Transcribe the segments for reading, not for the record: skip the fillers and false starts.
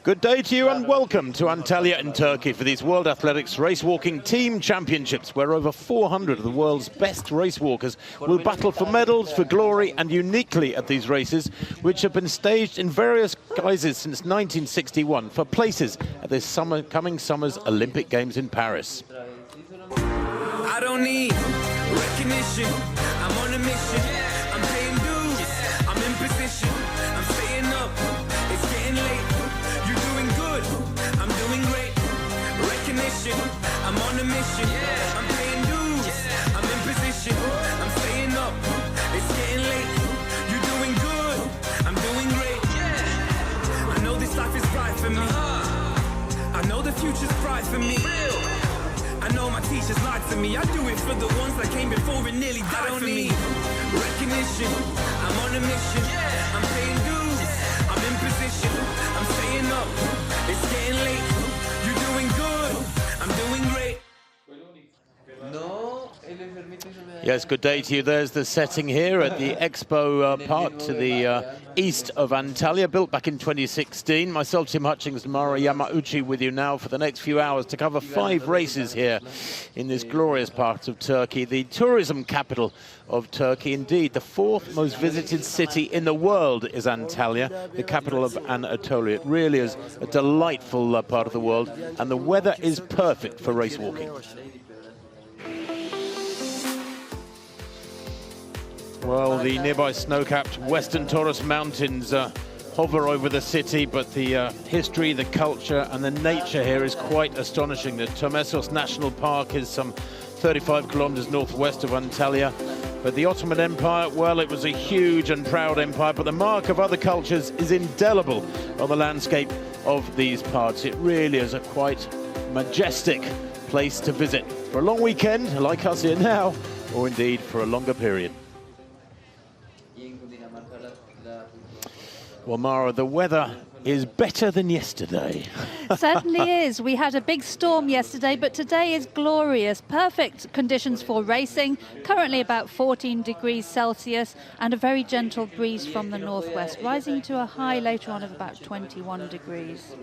Good day to you and welcome to Antalya in Turkey for these World Athletics Race Walking Team Championships, where over 400 of the world's best race walkers will battle for medals, for glory and uniquely at these races, which have been staged in various guises since 1961 for places at this coming summer's Olympic Games in Paris. I don't need recognition, I'm on a mission, I'm paying dues, I'm in position, I'm staying up, it's getting late, you're doing good, I'm doing great, recognition, I'm on a mission, I'm paying dues, I'm in position, I'm staying up, it's getting late, you're doing good, I'm doing great, I know this life is right for me, I know the future's bright for me. I know my teachers lied to me. I do it for the ones that came before and nearly died for me. Recognition, I'm on a mission. I'm paying dues, I'm in position. I'm staying up, it's getting late. You're doing good, I'm doing great. Yes, good day to you. There's the setting here at the Expo Park to the east of Antalya, built back in 2016. Myself, Tim Hutchings and Mara Yamauchi with you now for the next few hours to cover 5 races here in this glorious part of Turkey, the tourism capital of Turkey. Indeed, the 4th most visited city in the world is Antalya, the capital of Anatolia. It really is a delightful part of the world, and the weather is perfect for race walking. Well, the nearby snow-capped Western Taurus Mountains hover over the city, but the history, the culture and the nature here is quite astonishing. The Tomesos National Park is some 35 kilometers northwest of Antalya. But the Ottoman Empire, well, it was a huge and proud empire, but the mark of other cultures is indelible on the landscape of these parts. It really is a quite majestic place to visit for a long weekend, like us here now, or indeed for a longer period. Well, Mara, the weather is better than yesterday. Certainly is. We had a big storm yesterday, but today is glorious. Perfect conditions for racing. Currently about 14 degrees Celsius and a very gentle breeze from the northwest, rising to a high later on of about 21 degrees.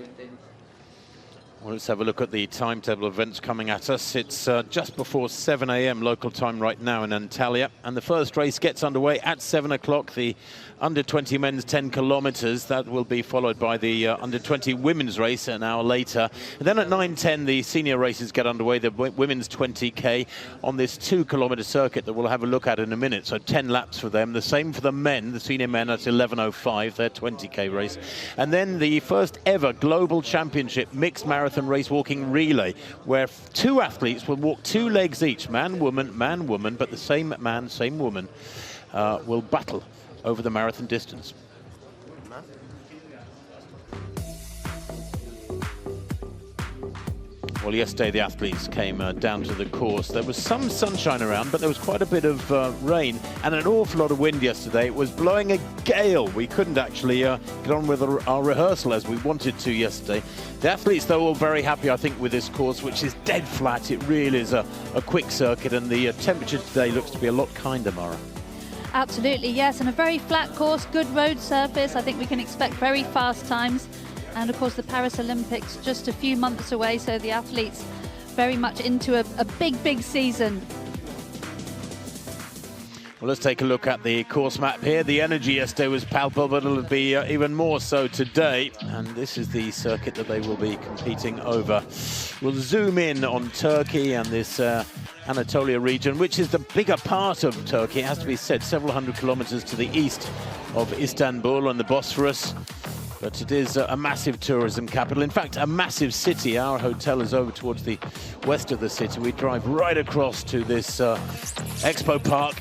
Well, let's have a look at the timetable events coming at us. It's just before 7 a.m. local time right now in Antalya, and the first race gets underway at 7 o'clock, the under-20 men's 10 kilometers. That will be followed by the under-20 women's race an hour later. And then at 9:10, the senior races get underway, the women's 20K on this 2-kilometer circuit that we'll have a look at in a minute. So 10 laps for them. The same for the men, the senior men at 11:05, their 20K race. And then the first ever global championship mixed marathon race walking relay, where 2 athletes will walk 2 legs each, man, woman, but the same man, same woman will battle over the marathon distance. Well, yesterday the athletes came down to the course. There was some sunshine around, but there was quite a bit of rain and an awful lot of wind yesterday. It was blowing a gale. We couldn't actually get on with our rehearsal as we wanted to yesterday. The athletes, though, were very happy, I think, with this course, which is dead flat. It really is a quick circuit, and the temperature today looks to be a lot kinder, Mara. Absolutely, yes, and a very flat course, good road surface. I think we can expect very fast times. And of course the Paris Olympics just a few months away, so the athletes very much into a big season. Well, let's take a look at the course map here. The energy yesterday was palpable, but it'll be even more so today. And this is the circuit that they will be competing over. We'll zoom in on Turkey and this Anatolia region, which is the bigger part of Turkey. It has to be said, several hundred kilometers to the east of Istanbul and the Bosphorus. But it is a massive tourism capital. In fact, a massive city. Our hotel is over towards the west of the city. We drive right across to this Expo Park,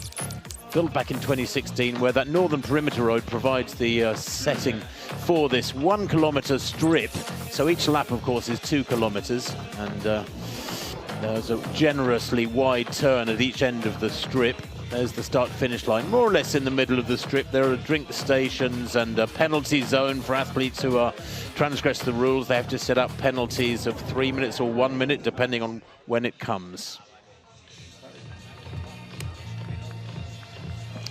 built back in 2016, where that northern perimeter road provides the setting for this 1-kilometer strip. So each lap, of course, is 2 kilometers. And there's a generously wide turn at each end of the strip. There's the start-finish line, more or less in the middle of the strip. There are drink stations and a penalty zone for athletes who transgress the rules. They have to set up penalties of 3 minutes or 1 minute, depending on when it comes.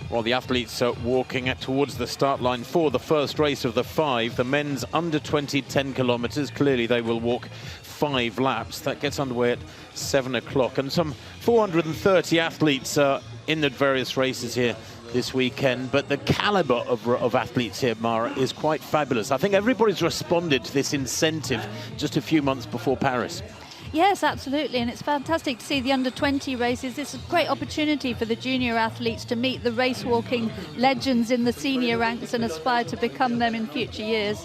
Well, the athletes are walking towards the start line for the first race of the 5. The men's under 20 10 kilometers. Clearly they will walk 5 laps. That gets underway at 7 o'clock. And some 430 athletes are in the various races here this weekend. But the caliber of athletes here, Mara, is quite fabulous. I think everybody's responded to this incentive just a few months before Paris. Yes, absolutely, and it's fantastic to see the under-20 races. It's a great opportunity for the junior athletes to meet the race-walking legends in the senior ranks and aspire to become them in future years.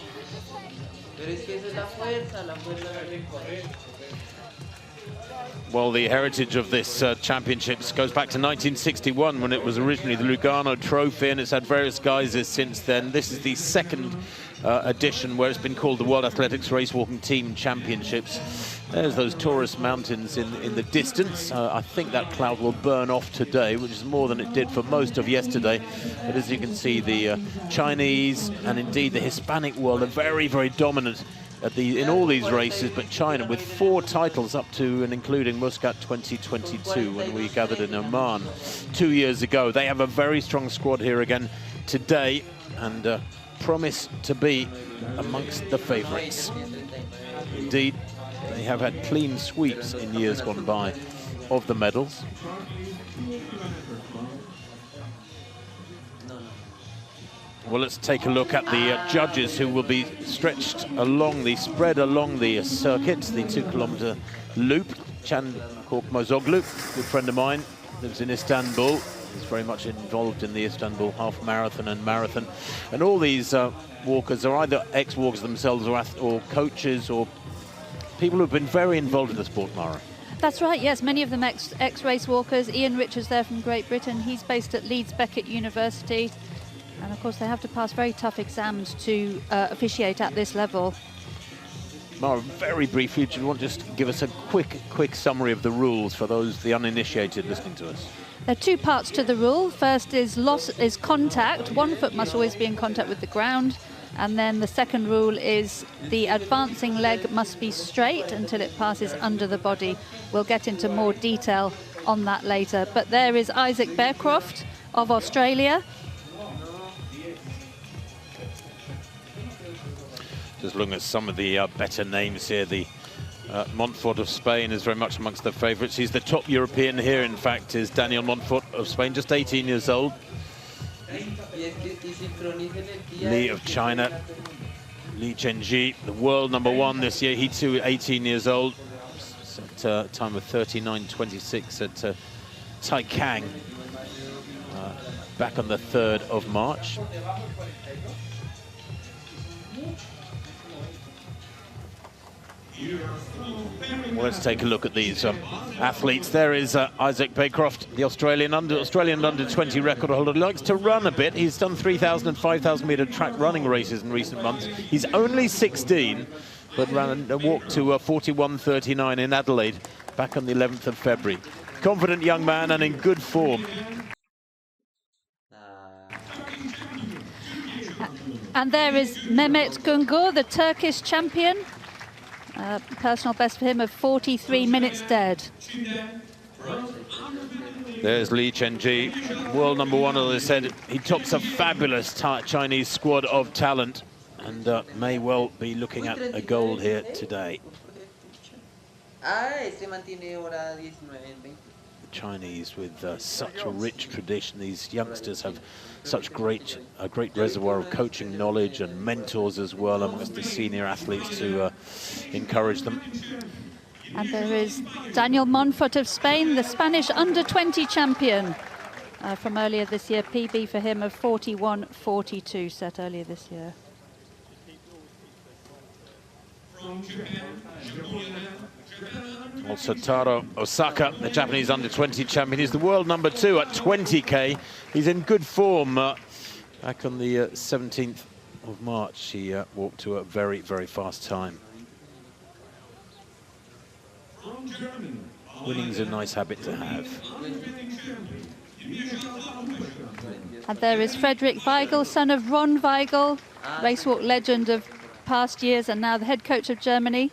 Well, the heritage of this championships goes back to 1961 when it was originally the Lugano Trophy, and it's had various guises since then. This is the second edition where it's been called the World Athletics Racewalking Team Championships. There's those Taurus Mountains in the distance. I think that cloud will burn off today, which is more than it did for most of yesterday. But as you can see, the Chinese and indeed the Hispanic world are very, very dominant in all these races, but China with 4 titles up to and including Muscat 2022 when we gathered in Oman 2 years ago. They have a very strong squad here again today and promise to be amongst the favourites. Indeed, they have had clean sweeps in years gone by of the medals. Well, let's take a look at the judges who will be spread along the circuit, the 2-kilometer loop. Can Korkmazoglu, good friend of mine, lives in Istanbul. He's very much involved in the Istanbul half marathon and marathon. And all these walkers are either ex-walkers themselves or coaches or people who've been very involved in the sport, Mara. That's right, yes, many of them ex-race walkers. Ian Richards there from Great Britain. He's based at Leeds Beckett University. And of course they have to pass very tough exams to officiate at this level. Mara, very briefly, do you want to just give us a quick summary of the rules for the uninitiated listening to us? There are 2 parts to the rule. First is contact. 1 foot must always be in contact with the ground. And then the second rule is the advancing leg must be straight until it passes under the body. We'll get into more detail on that later. But there is Isaac Bearcroft of Australia. Just looking at some of the better names here, the Montfort of Spain is very much amongst the favourites. He's the top European here, in fact, is Daniel Montfort of Spain, just 18 years old. Li of China, Li Chenji, the world #1 this year. He too, 18 years old. At a time of 39.26 at Taikang, back on the 3rd of March. Well, let's take a look at these athletes. There is Isaac Bearcroft, the Australian under 20 record holder. He likes to run a bit. He's done 3,000 and 5,000 meter track running races in recent months. He's only 16, but ran a walk to 41.39 in Adelaide back on the 11th of February. Confident young man and in good form. And there is Mehmet Gungur, the Turkish champion. Personal best for him of 43 minutes dead. There's Li Chenji, world #1, as I said. He tops a fabulous Chinese squad of talent and may well be looking at a gold here today. The Chinese with such a rich tradition. These youngsters have such a great reservoir of coaching knowledge and mentors as well amongst the senior athletes to encourage them. And there is Daniel Montfort of Spain, the Spanish under-20 champion from earlier this year. PB for him of 41.42 set earlier this year. Also Taro Osaka, the Japanese under-20 champion. He's the world #2 at 20k. He's in good form. Back on the 17th of March, he walked to a very, very fast time. Winning's a nice habit to have. And there is Frederick Weigel, son of Ron Weigel, racewalk legend of past years and now the head coach of Germany.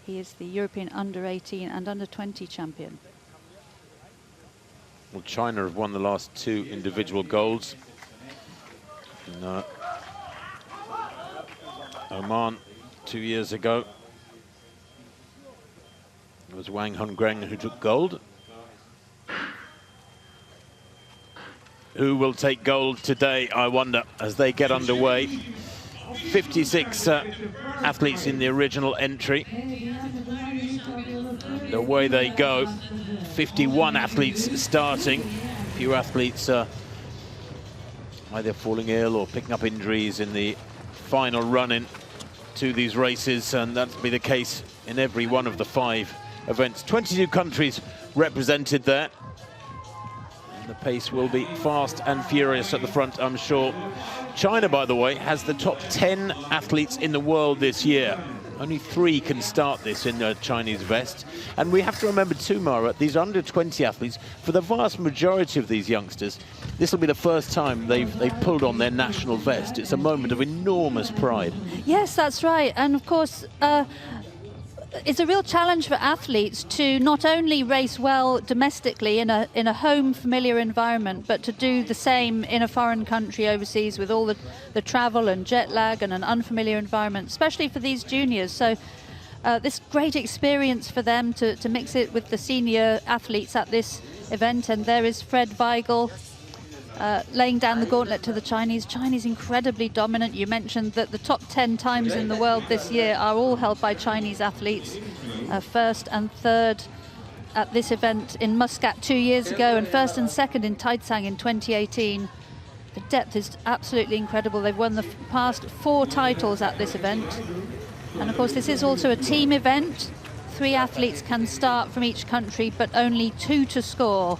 He is the European under-18 and under-20 champion. Well, China have won the last 2 individual golds. And, Oman 2 years ago. It was Wang Hongren who took gold. Who will take gold today, I wonder, as they get underway. 56 athletes in the original entry. And away they go. 51 athletes starting. A few athletes either falling ill or picking up injuries in the final run-in to these races, and that'll be the case in every one of the 5 events. 22 countries represented there. The pace will be fast and furious at the front, I'm sure. China, by the way, has the top 10 athletes in the world this year. Only 3 can start this in a Chinese vest. And we have to remember too, Mara, these under 20 athletes, for the vast majority of these youngsters, this will be the first time they've pulled on their national vest. It's a moment of enormous pride. Yes, that's right. And of course, it's a real challenge for athletes to not only race well domestically in a home familiar environment, but to do the same in a foreign country overseas with all the travel and jet lag and an unfamiliar environment, especially for these juniors. So this great experience for them to mix it with the senior athletes at this event. And there is Fred Weigel laying down the gauntlet to the Chinese. Chinese incredibly dominant. You mentioned that the top 10 times in the world this year are all held by Chinese athletes. First and third at this event in Muscat 2 years ago, and first and second in Taicang in 2018. The depth is absolutely incredible. They've won the past 4 titles at this event. And of course, this is also a team event. 3 athletes can start from each country, but only 2 to score.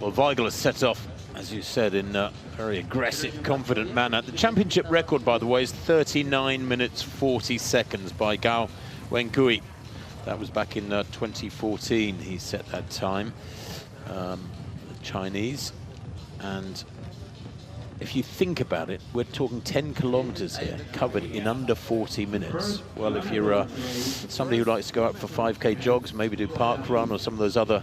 Well, Weigel has set off, as you said, in a very aggressive, confident manner. The championship record, by the way, is 39 minutes 40 seconds by Gao Wenkui. That was back in 2014. He set that time, the Chinese. And if you think about it, we're talking 10 kilometers here, covered in under 40 minutes. Well, if you're somebody who likes to go out for 5K jogs, maybe do park run or some of those other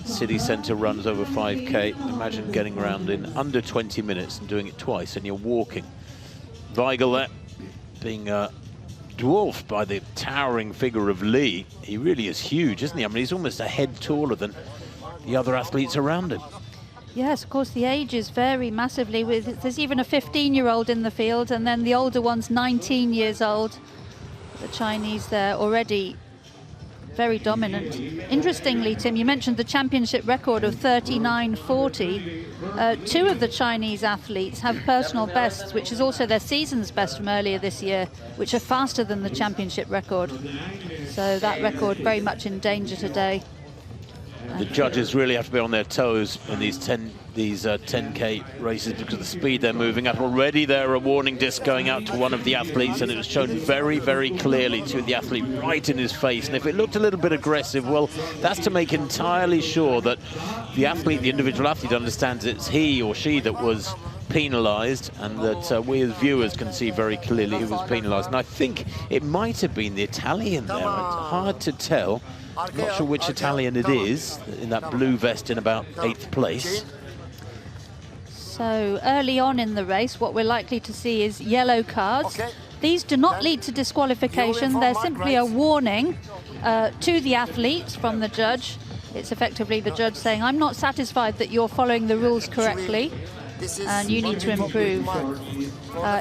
city centre runs over 5K, imagine getting around in under 20 minutes and doing it twice, and you're walking. Weigel there being dwarfed by the towering figure of Li. He really is huge, isn't he? I mean, he's almost a head taller than the other athletes around him. Yes, of course, the ages vary massively. There's even a 15-year-old in the field, and then the older one's 19 years old. The Chinese there already very dominant. Interestingly, Tim, you mentioned the championship record of 39.40. 2 of the Chinese athletes have personal bests, which is also their season's best from earlier this year, which are faster than the championship record. So that record very much in danger today. The judges really have to be on their toes in these 10K races because of the speed they're moving at. Already there a warning disc going out to one of the athletes, and it was shown very, very clearly to the athlete right in his face. And if it looked a little bit aggressive, well, that's to make entirely sure that the athlete, the individual athlete, understands it's he or she that was penalised, and that we as viewers can see very clearly who was penalised. And I think it might have been the Italian there. It's hard to tell. I'm not sure which Italian it is, in that blue vest in about 8th place. So early on in the race, what we're likely to see is yellow cards. These do not lead to disqualification. They're simply a warning to the athletes from the judge. It's effectively the judge saying, I'm not satisfied that you're following the rules correctly, and you need to improve.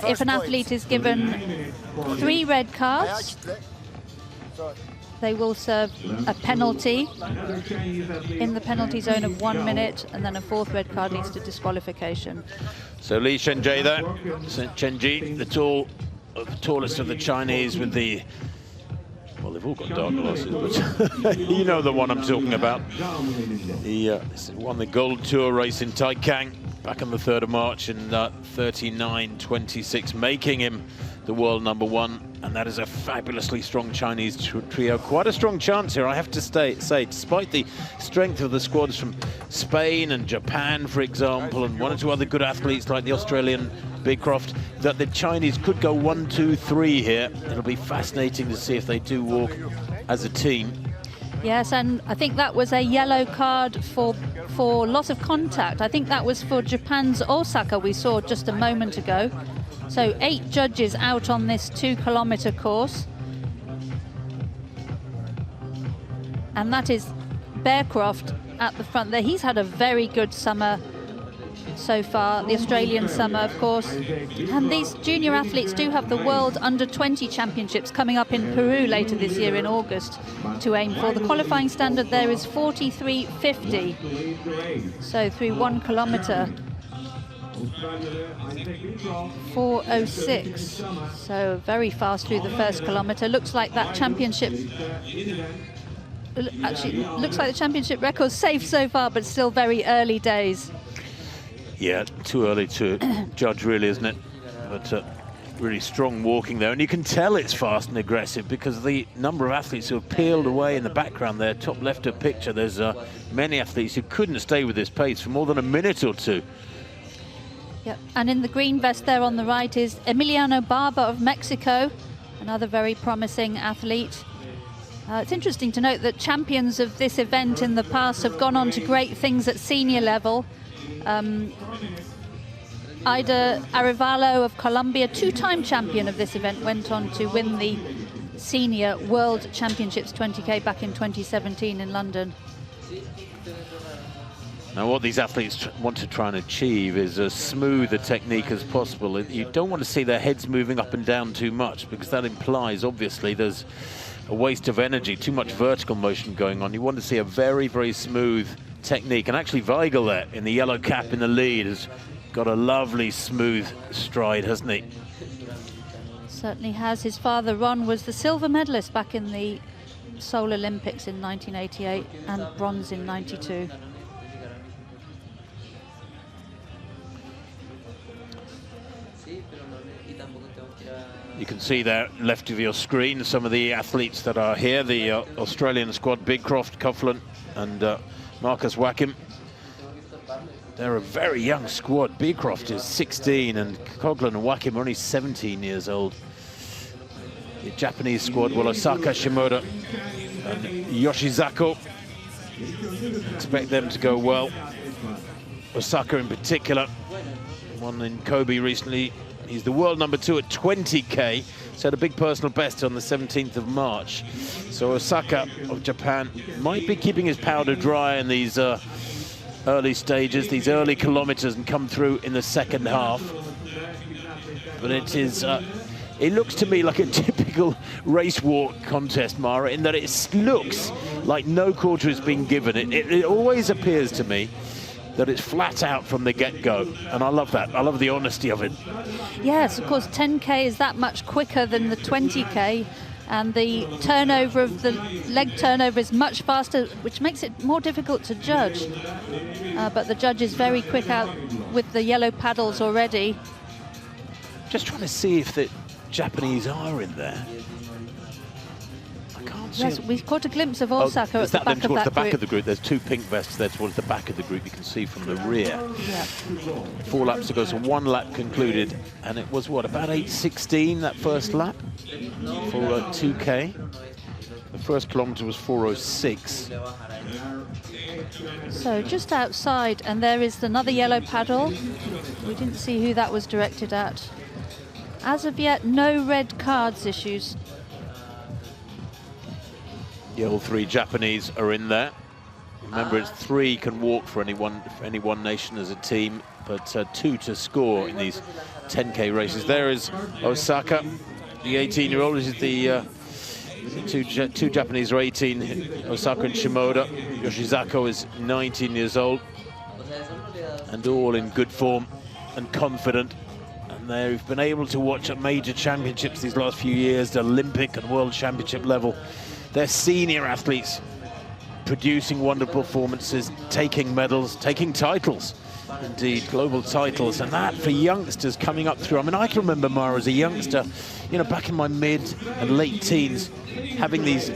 If an athlete is given 3 red cards, they will serve a penalty in the penalty zone of 1 minute, and then a 4th red card leads to disqualification. So Li Shenji there, Chenji, the tallest of the Chinese with the, well, they've all got dark glasses, but you know the one I'm talking about. He won the Gold Tour race in Taicang back on the 3rd of March in 39.26, making him the world #1, and that is a fabulously strong Chinese trio. Quite a strong chance here, I have to say, despite the strength of the squads from Spain and Japan, for example, and 1 or 2 other good athletes like the Australian Bigcroft, that the Chinese could go 1, 2, 3 here. It'll be fascinating to see if they do walk as a team. Yes, and I think that was a yellow card for loss of contact. I think that was for Japan's Osaka we saw just a moment ago. So 8 judges out on this 2-kilometer course. And that is Bearcroft at the front there. He's had a very good summer so far, the Australian summer, of course. And these junior athletes do have the World Under-20 Championships coming up in Peru later this year in August to aim for. The qualifying standard there is 43.50. So through 1 kilometre, 4:06. So very fast through the first kilometre. Looks like that championship... Actually, looks like the championship record's safe so far, but still very early days. Yeah, too early to judge, really, isn't it? But really strong walking there. And you can tell it's fast and aggressive because the number of athletes who have peeled away in the background there, top left of picture, there's many athletes who couldn't stay with this pace for more than a minute or two. Yep, and in the green vest there on the right is Emiliano Barba of Mexico, another very promising athlete. It's interesting to note that champions of this event in the past have gone on to great things at senior level. Ida Arevalo of Colombia, 2-time champion of this event, went on to win the Senior World Championships 20K back in 2017 in London. Now what these athletes want to try and achieve is as smooth a technique as possible. You don't want to see their heads moving up and down too much because that implies, obviously, there's a waste of energy, too much vertical motion going on. You want to see a very, very smooth technique. And actually Weigel there in the yellow cap in the lead has got a lovely smooth stride, hasn't he? Certainly has. His father Ron was the silver medalist back in the Seoul Olympics in 1988 and bronze in 92. You can see there left of your screen some of the athletes that are here, the Australian squad, Bearcroft, Coughlin and Marcus Wackham. They're a very young squad. Bearcroft is 16 and Coughlin and Wackham are only 17 years old. The Japanese squad, well, Osaka, Shimoda and Yoshizako. Expect them to go well. Osaka in particular, won in Kobe recently. He's the world number 2 at 20K. Set a big personal best on the 17th of March. So Osaka of Japan might be keeping his powder dry in these early stages, these early kilometers, and come through in the second half. But it is, it looks to me like a typical race walk contest, Mara, in that it looks like no quarter has been given. It always appears to me that it's flat out from the get-go, and I love that. I love the honesty of it. Yes, of course, 10K is that much quicker than the 20K, and the turnover of the leg turnover is much faster, which makes it more difficult to judge. But the judge is very quick out with the yellow paddles already. Just trying to see if the Japanese are in there. Yes, we caught a glimpse of Osaka at the back of that group. Towards the back of the group, there's 2 pink vests there towards the back of the group. You can see from the rear. Yeah. 4 laps to go, so 1 lap concluded, and it was what, about 8:16 that first lap for 2K. The first kilometre was 4:06. So just outside, and there is another yellow paddle. We didn't see who that was directed at. As of yet, no red cards issues. Yeah, all 3 Japanese are in there. Remember, it's 3 can walk for any one nation as a team, but 2 to score in these 10K races. There is Osaka, the 18-year-old. This is the two Japanese are 18, Osaka and Shimoda. Yoshizako is 19 years old, and all in good form and confident. And they've been able to watch at major championships these last few years, the Olympic and World Championship level. They're senior athletes producing wonderful performances, taking medals, taking titles, indeed, global titles. And that for youngsters coming up through. I mean, I can remember, Mara, as a youngster, you know, back in my mid and late teens, having these,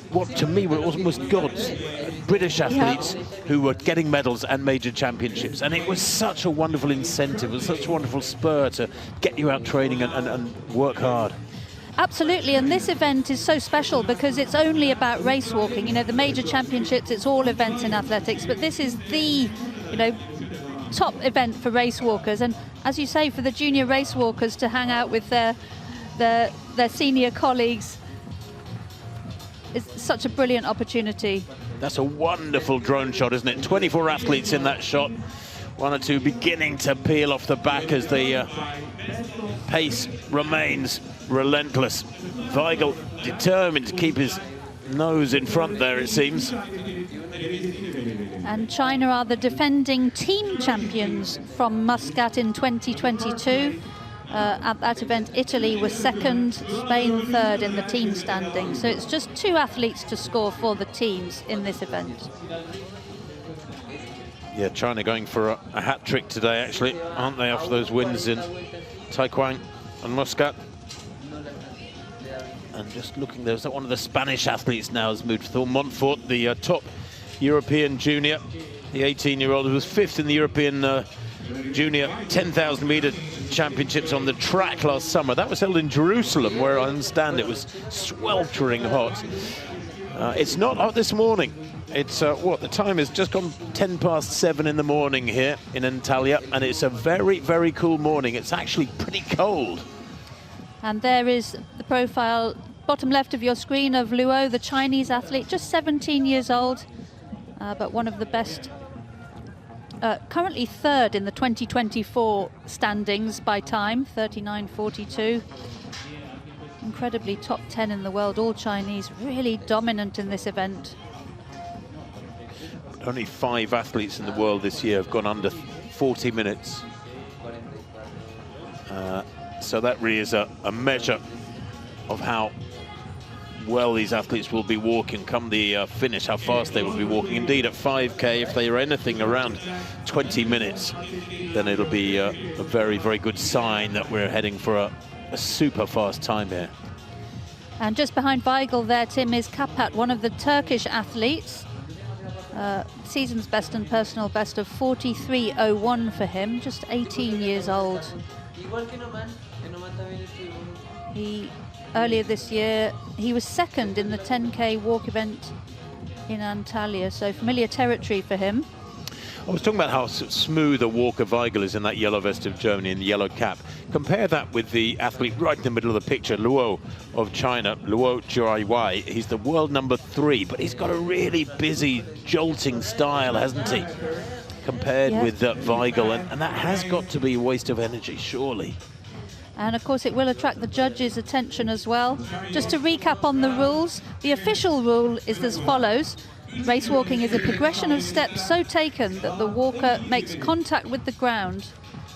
what to me were almost gods, British athletes who were getting medals and major championships. And it was such a wonderful incentive, it was such a wonderful spur to get you out training and work hard. Absolutely, and this event is so special because it's only about race walking. You know, the major championships, it's all events in athletics, but this is the, you know, top event for race walkers. And as you say, for the junior race walkers to hang out with their senior colleagues is such a brilliant opportunity. That's a wonderful drone shot, isn't it? 24 athletes in that shot. One or two beginning to peel off the back as the pace remains relentless. Weigel determined to keep his nose in front there, it seems. And China are the defending team champions from Muscat in 2022. At that event, Italy was second, Spain third in the team standing. So it's just 2 athletes to score for the teams in this event. Yeah, China going for a hat-trick today, actually, aren't they, after those wins in Taekwang and Muscat? And just looking, there's one of the Spanish athletes now has moved for Montfort, the top European junior. The 18-year-old who was 5th in the European junior 10,000 meter championships on the track last summer. That was held in Jerusalem, where I understand it was sweltering hot. It's not hot this morning. It's the time is just gone 7:10 in the morning here in Antalya, and it's a very, very cool morning. It's actually pretty cold. And there is the profile, bottom left of your screen, of Luo, the Chinese athlete, just 17 years old, but one of the best. Currently third in the 2024 standings by time, 39.42. Incredibly top 10 in the world, all Chinese, really dominant in this event. Only 5 athletes in the world this year have gone under 40 minutes. So that really is a measure of how well these athletes will be walking come the finish, how fast they will be walking. Indeed, at 5K, if they are anything around 20 minutes, then it'll be a very, very good sign that we're heading for a super fast time here. And just behind Weigel there, Tim, is Kapat, one of the Turkish athletes. Season's best and personal best of 43.01 for him, just 18 years old. Earlier this year, he was second in the 10K walk event in Antalya, so familiar territory for him. I was talking about how smooth a walker Weigel is in that yellow vest of Germany and the yellow cap. Compare that with the athlete right in the middle of the picture, Luo of China, Luo Jiaiwei. He's the world number 3, but he's got a really busy, jolting style, hasn't he? Compared with Weigel, and that has got to be a waste of energy, surely. And of course it will attract the judges' attention as well. Just to recap on the rules, the official rule is as follows. Race walking is a progression of steps so taken that the walker makes contact with the ground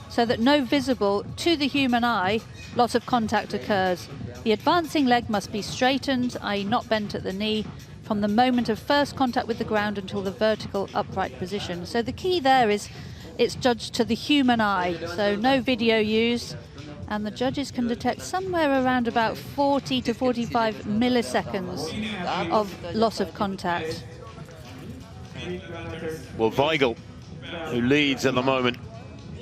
so that no visible to the human eye loss of contact occurs. The advancing leg must be straightened, i.e. not bent at the knee, from the moment of first contact with the ground until the vertical upright position. So the key there is it's judged to the human eye, so no video used. And the judges can detect somewhere around about 40 to 45 milliseconds of loss of contact. Well, Weigel, who leads at the moment,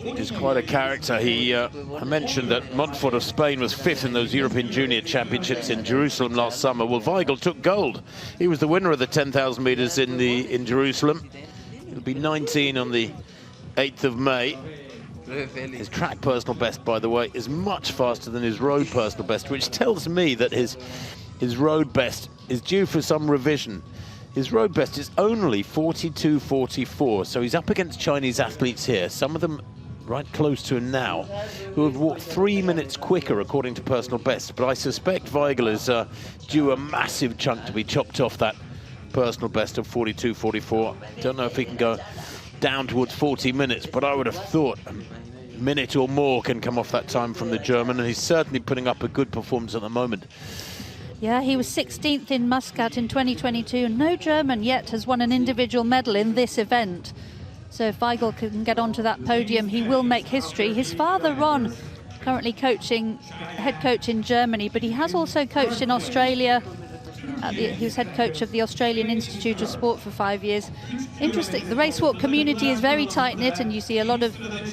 is quite a character. I mentioned that Montfort of Spain was 5th in those European Junior Championships in Jerusalem last summer. Well, Weigel took gold. He was the winner of the 10,000 meters in Jerusalem. It'll be 19 on the 8th of May. His track personal best, by the way, is much faster than his road personal best, which tells me that his road best is due for some revision. His road best is only 42.44, so he's up against Chinese athletes here, some of them right close to him now, who have walked 3 minutes quicker according to personal best. But I suspect Weigel is due a massive chunk to be chopped off that personal best of 42.44. Don't know if he can go down towards 40 minutes, but I would have thought a minute or more can come off that time from the German, and he's certainly putting up a good performance at the moment. Yeah, he was 16th in Muscat in 2022. No German yet has won an individual medal in this event. So if Weigel can get onto that podium, he will make history. His father, Ron, currently head coach in Germany, but he has also coached in Australia. He was head coach of the Australian Institute of Sport for 5 years. Interesting, the racewalk community is very tight-knit, and you see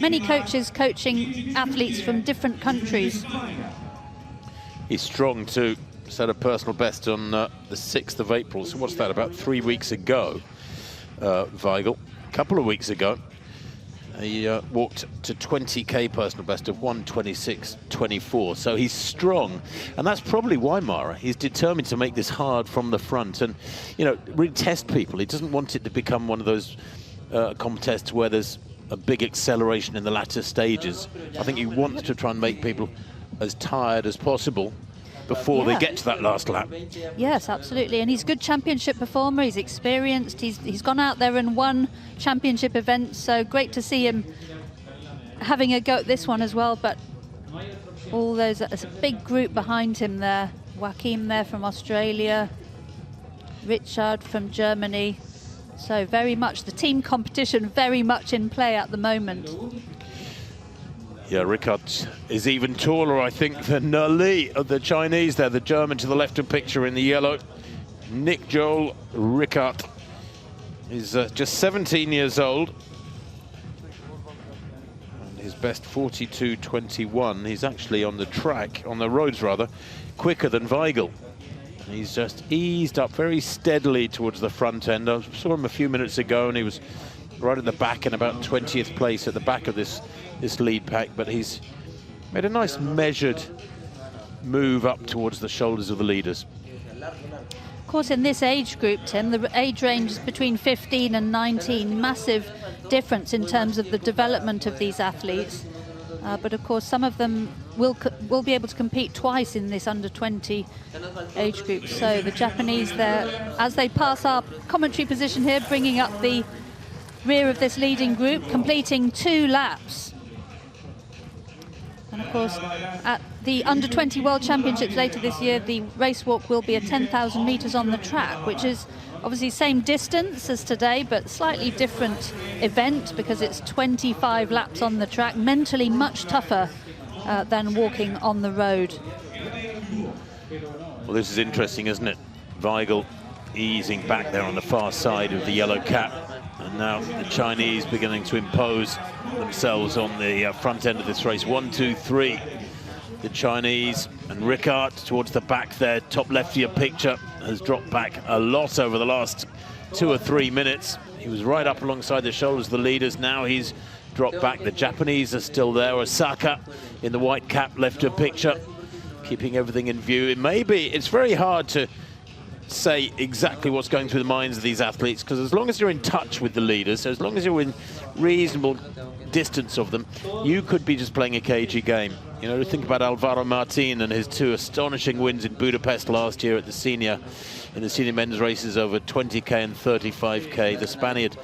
many coaches coaching athletes from different countries. He's strong too. Set a personal best on the 6th of April. So what's that, about 3 weeks ago, Weigl? A couple of weeks ago. He walked to 20k personal best of 1:26.24. So he's strong, and that's probably why, Mara, he's determined to make this hard from the front and, you know, really test people. He doesn't want it to become one of those contests where there's a big acceleration in the latter stages. I think he wants to try and make people as tired as possible before they get to that last lap. Yes, absolutely. And he's a good championship performer. He's experienced. He's gone out there and won championship events. So great to see him having a go at this one as well. But all those, there's a big group behind him there. Joachim there from Australia, Richard from Germany. So very much the team competition, very much in play at the moment. Yeah, Richard is even taller, I think, than Li of the Chinese there, the German to the left of picture in the yellow. Nick Joel Richard is just 17 years old. And his best 42.21. He's actually on the track, on the roads rather, quicker than Weigl. He's just eased up very steadily towards the front end. I saw him a few minutes ago and he was right at the back in about 20th place at the back of this lead pack, but he's made a nice measured move up towards the shoulders of the leaders. Of course, in this age group, Tim, the age range is between 15 and 19. Massive difference in terms of the development of these athletes. But of course, some of them will be able to compete twice in this under-20 age group. So the Japanese there, as they pass our commentary position here, bringing up the rear of this leading group, completing 2 laps. And of course, at the Under-20 World Championships later this year, the race walk will be a 10,000 metres on the track, which is obviously same distance as today, but slightly different event because it's 25 laps on the track, mentally much tougher than walking on the road. Well, this is interesting, isn't it? Weigl easing back there on the far side of the yellow cap. And now the Chinese beginning to impose themselves on the front end of this race. 1, 2, 3. The Chinese and Richard towards the back there. Top left of your picture has dropped back a lot over the last 2 or 3 minutes. He was right up alongside the shoulders of the leaders. Now he's dropped back. The Japanese are still there. Osaka in the white cap left of picture, keeping everything in view. It's very hard to say exactly what's going through the minds of these athletes, because as long as you're in touch with the leaders, as long as you're in reasonable distance of them, you could be just playing a cagey game. You know, think about Alvaro Martin and his 2 astonishing wins in Budapest last year at the senior men's races over 20k and 35k. The Spaniard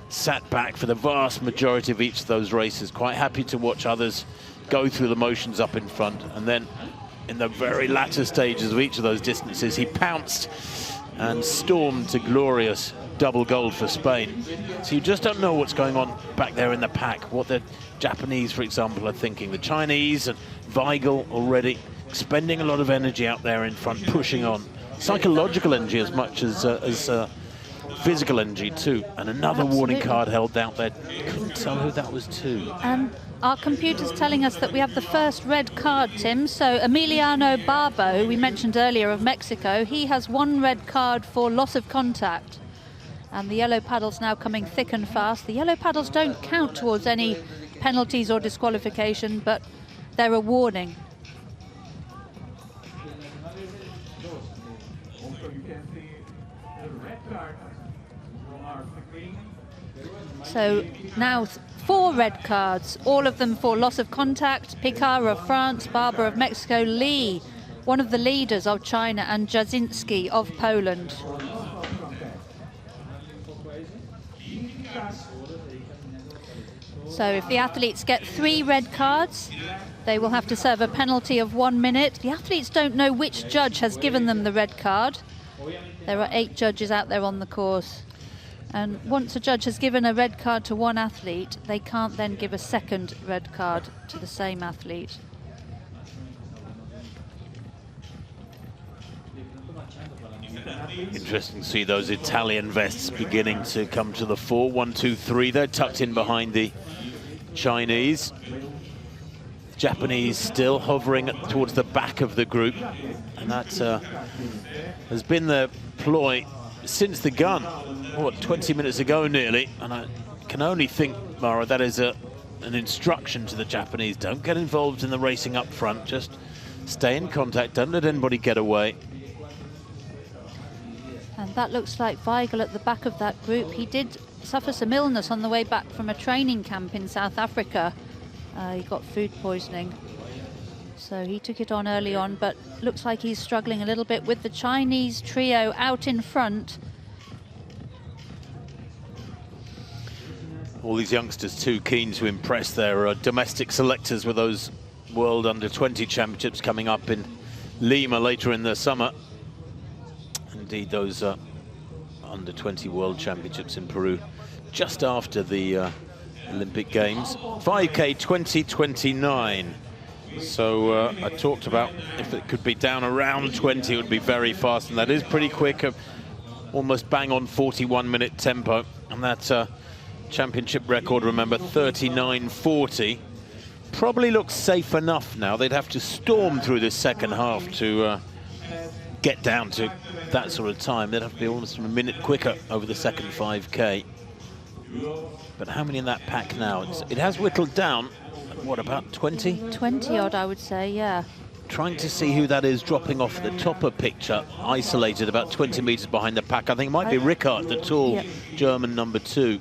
sat back for the vast majority of each of those races, quite happy to watch others go through the motions up in front, and then in the very latter stages of each of those distances, he pounced and stormed to glorious double gold for Spain. So you just don't know what's going on back there in the pack, what the Japanese, for example, are thinking. The Chinese and Weigl already expending a lot of energy out there in front, pushing on. Psychological energy as much as physical energy too. And another warning card held out there. Couldn't tell who that was to. And our computer's telling us that we have the first red card, Tim. So Emiliano Barbo, who we mentioned earlier, of Mexico, he has 1 red card for loss of contact. And the yellow paddles now coming thick and fast. The yellow paddles don't count towards any penalties or disqualification, but they're a warning. So now 4 red cards, all of them for loss of contact. Picard of France, Barber of Mexico, Lee, one of the leaders of China, and Jasinski of Poland. So if the athletes get 3 red cards, they will have to serve a penalty of 1 minute. The athletes don't know which judge has given them the red card. There are 8 judges out there on the course. And once a judge has given a red card to one athlete, they can't then give a second red card to the same athlete. Interesting to see those Italian vests beginning to come to the fore. 1, 2, 3. They're tucked in behind the Chinese. Japanese still hovering towards the back of the group, and that has been the ploy since the gun, what, 20 minutes ago nearly, and I can only think, Mara, that is an instruction to the Japanese. Don't get involved in the racing up front, just stay in contact, don't let anybody get away. And that looks like Weigel at the back of that group. He did suffer some illness on the way back from a training camp in South Africa. He got food poisoning, so he took it on early on, but looks like he's struggling a little bit with the Chinese trio out in front. All these youngsters too keen to impress their domestic selectors with those World Under-20 Championships coming up in Lima later in the summer. Indeed, those Under-20 World Championships in Peru just after the Olympic Games. 5K 2029. So I talked about if it could be down around 20, it would be very fast, and that is pretty quick, almost bang on 41-minute tempo. And that championship record, remember, 39:40. Probably looks safe enough now. They'd have to storm through this second half to get down to that sort of time. They'd have to be almost a minute quicker over the second 5K. But how many in that pack now? It has whittled down, what, about 20? 20 odd, I would say, yeah. Trying to see who that is dropping off the top of picture, isolated about 20 meters behind the pack. I think it might be Rickard, the tall German number 2.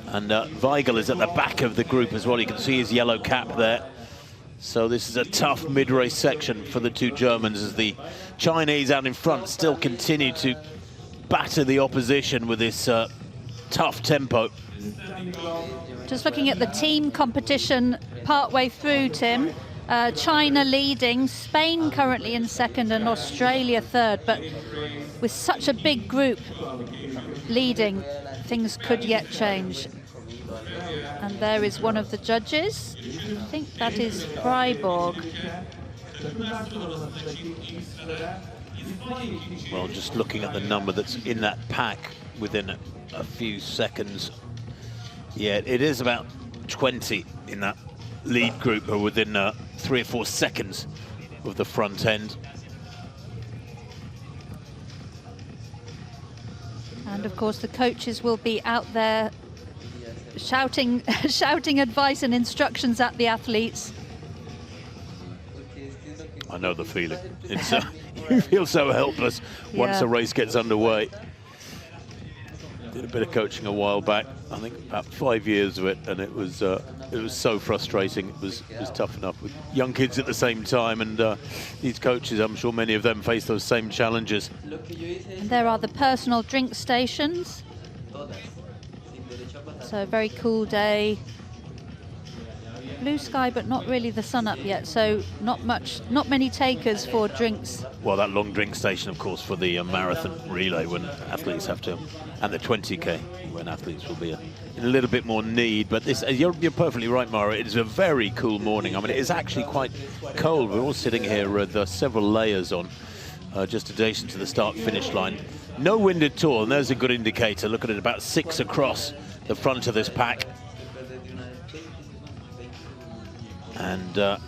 And Weigel is at the back of the group as well. You can see his yellow cap there. So this is a tough mid-race section for the two Germans, as the Chinese out in front still continue to batter the opposition with this tough tempo. Just looking at the team competition partway through, Tim. China leading, Spain currently in second, and Australia third. But with such a big group leading, things could yet change. And there is one of the judges. I think that is Freiburg. Well, just looking at the number that's in that pack within a few seconds. Yeah, it is about 20 in that lead group who are within 3 or 4 seconds of the front end. And of course the coaches will be out there shouting shouting advice and instructions at the athletes. I know the feeling. It's you feel so helpless once a race gets underway. Did a bit of coaching a while back, I think about 5 years of it, and it was so frustrating. It was tough enough with young kids at the same time, and these coaches, I'm sure many of them face those same challenges. And there are the personal drink stations. So a very cool day. Blue sky, but not really the sun up yet, so not many takers for drinks. Well, that long drink station, of course, for the marathon relay, when athletes have to, and the 20K, when athletes will be in a little bit more need. But this, you're perfectly right, Mara. It is a very cool morning. I mean, it is actually quite cold. We're all sitting here with several layers on, just adjacent to the start-finish line. No wind at all, and there's a good indicator. Look at it, about 6 across the front of this pack. And the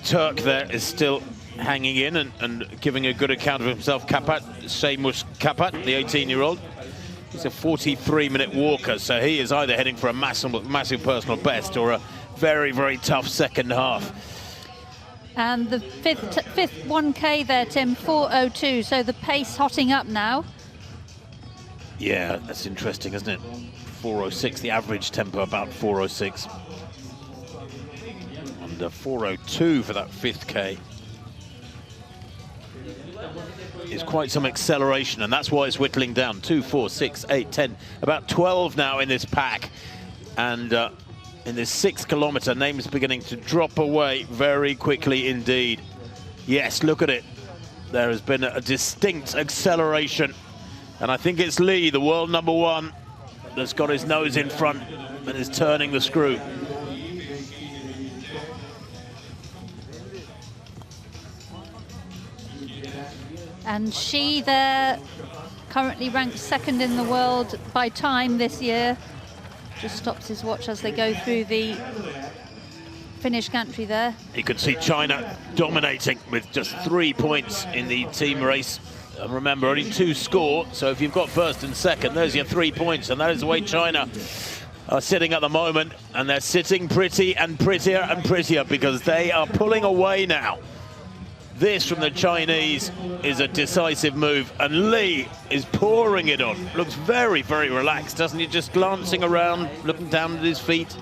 Turk there is still hanging in and giving a good account of himself. Kapat, Seamus Kapat, the 18-year-old. He's a 43-minute walker, so he is either heading for a massive personal best or a very, very tough second half. And the fifth 1K there, Tim, 4:02, so the pace hotting up now. Yeah, that's interesting, isn't it? 4:06, the average tempo about 4:06. And 4:02 for that 5th K. It's quite some acceleration, and that's why it's whittling down. 2, 4, 6, 8, 10, about 12 now in this pack. And in this 6 kilometer, names beginning to drop away very quickly indeed. Yes, look at it. There has been a distinct acceleration. And I think it's Lee, the world number 1, that's got his nose in front and is turning the screw. And she there, currently ranked 2nd in the world by time this year. Just stops his watch as they go through the finish gantry there. You can see China dominating with just 3 points in the team race. And remember, only 2 score, so if you've got first and second, there's your 3 points, and that is the way China are sitting at the moment, and they're sitting pretty and prettier and prettier because they are pulling away now. This from the Chinese is a decisive move, and Li is pouring it on. Looks very, very relaxed, doesn't he? Just glancing around, looking down at his feet.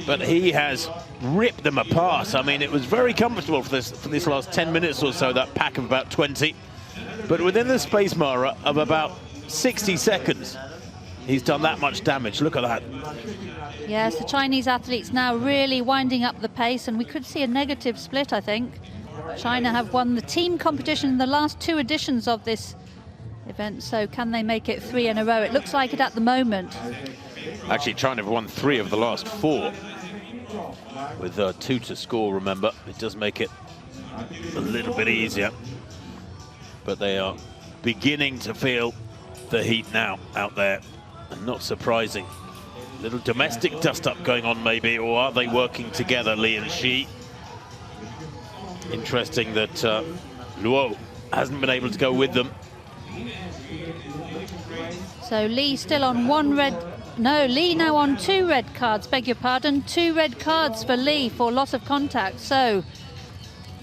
But he has ripped them apart. I mean, it was very comfortable for this last 10 minutes or so, that pack of about 20. But within the space, Mara, of about 60 seconds, he's done that much damage. Look at that. Yes, the Chinese athletes now really winding up the pace, and we could see a negative split, I think. China have won the team competition in the last 2 editions of this event, so can they make it 3 in a row? It looks like it at the moment. Actually, China have won 3 of the last 4. With 2 to score, remember. It does make it a little bit easier. But they are beginning to feel the heat now out there. And not surprising. Little domestic dust-up going on maybe, or are they working together, Li and Shi? Interesting that Luo hasn't been able to go with them. So Li still on 1 red... No, Li now on 2 red cards, beg your pardon. 2 red cards for Li for loss of contact. So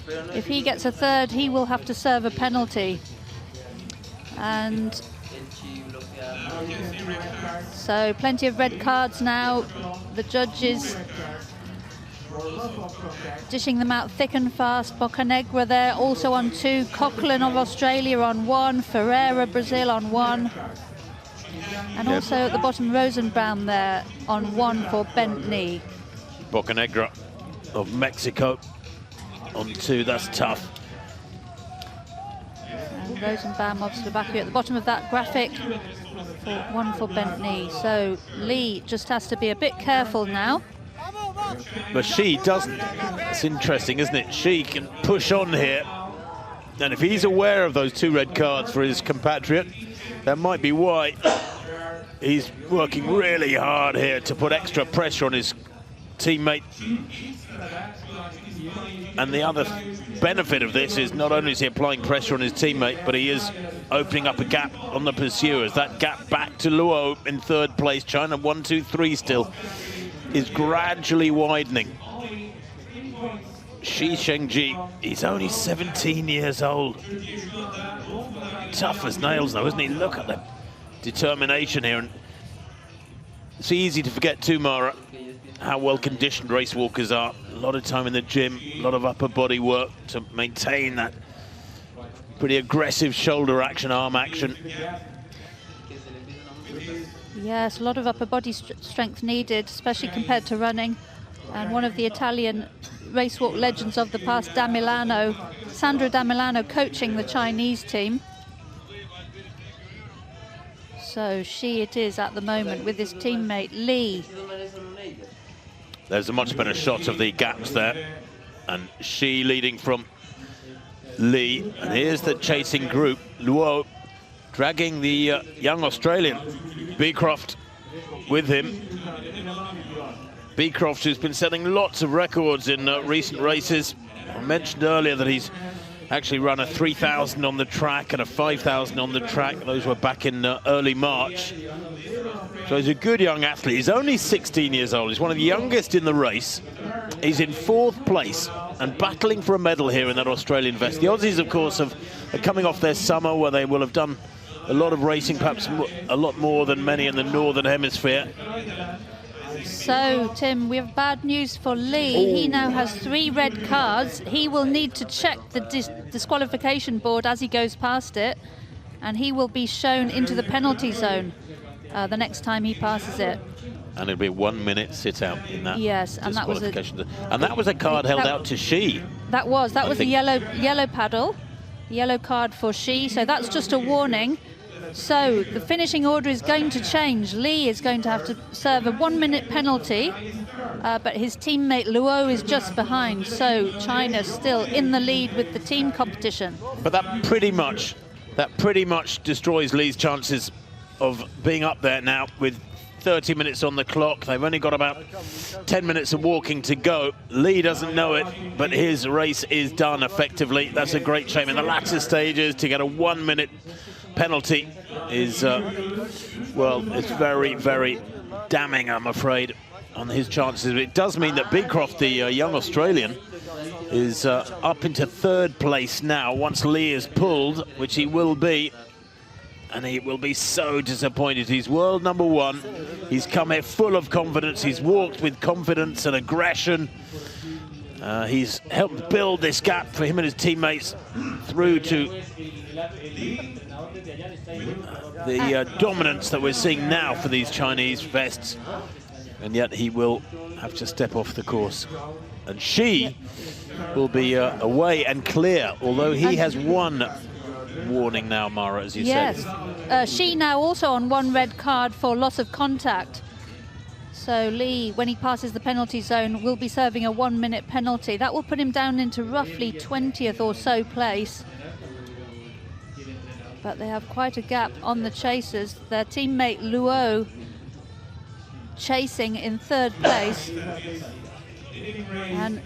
if he gets a 3rd, he will have to serve a penalty. And so plenty of red cards now. The judges dishing them out thick and fast. Bocanegra there also on 2. Coughlin of Australia on 1. Ferreira, Brazil on 1. And also at the bottom, Rosenbaum there on 1 for bent knee. Bocanegra of Mexico on 2. That's tough. And Rosenbaum of Slovakia at the bottom of that graphic for 1 for bent knee. So Li just has to be a bit careful now. But Shi doesn't. It's interesting, isn't it? Shi can push on here. And if he's aware of those 2 red cards for his compatriot, that might be why he's working really hard here to put extra pressure on his teammate. And the other benefit of this is not only is he applying pressure on his teammate, but he is opening up a gap on the pursuers. That gap back to Luo in 3rd place. China 1, 2, 3 still is gradually widening. Shi Shengji, he's only 17 years old. Tough as nails though, isn't he? Look at the determination here. And it's easy to forget too, Mara, how well conditioned race walkers are. A lot of time in the gym, a lot of upper body work to maintain that pretty aggressive shoulder action, arm action. Yes, a lot of upper body strength needed, especially compared to running. And one of the Italian race walk legends of the past, Sandro Da Milano, coaching the Chinese team. So Shi it is at the moment with his teammate Li. There's a much better shot of the gaps there. And Shi leading from Li. And here's the chasing group. Luo dragging the young Australian, Beecroft, with him. Beecroft, who's been setting lots of records in recent races. I mentioned earlier that he's actually run a 3,000 on the track and a 5,000 on the track. Those were back in early March. So he's a good young athlete. He's only 16 years old. He's one of the youngest in the race. He's in 4th place and battling for a medal here in that Australian vest. The Aussies, of course, are coming off their summer where they will have done a lot of racing, perhaps a lot more than many in the Northern Hemisphere. So, Tim, we have bad news for Li. Ooh. He now has 3 red cards. He will need to check the disqualification board as he goes past it, and he will be shown into the penalty zone the next time he passes it. And it'll be a 1 minute sit out in that. Yes, and that was a card held out to Shi. That was a yellow paddle, yellow card for Shi. So that's just a warning. So the finishing order is going to change. Li is going to have to serve a 1 minute penalty, but his teammate Luo is just behind. So China still in the lead with the team competition. But that pretty much destroys Li's chances of being up there now with 30 minutes on the clock. They've only got about 10 minutes of walking to go. Lee doesn't know it, but his race is done effectively. That's a great shame. In the latter stages, to get a 1-minute penalty is, well, it's very, very damning, I'm afraid, on his chances. It does mean that Beecroft, the young Australian, is up into 3rd place now once Lee is pulled, which he will be. And he will be so disappointed. He's world number 1. He's come here full of confidence. He's walked with confidence and aggression. He's helped build this gap for him and his teammates through to the dominance that we're seeing now for these Chinese vests. And yet he will have to step off the course. And she will be away and clear, although he has one warning now, Mara, as you said. Yes, she now also on 1 red card for loss of contact. So Lee, when he passes the penalty zone, will be serving a 1-minute penalty. That will put him down into roughly 20th or so place. But they have quite a gap on the chasers. Their teammate Luo chasing in 3rd place. And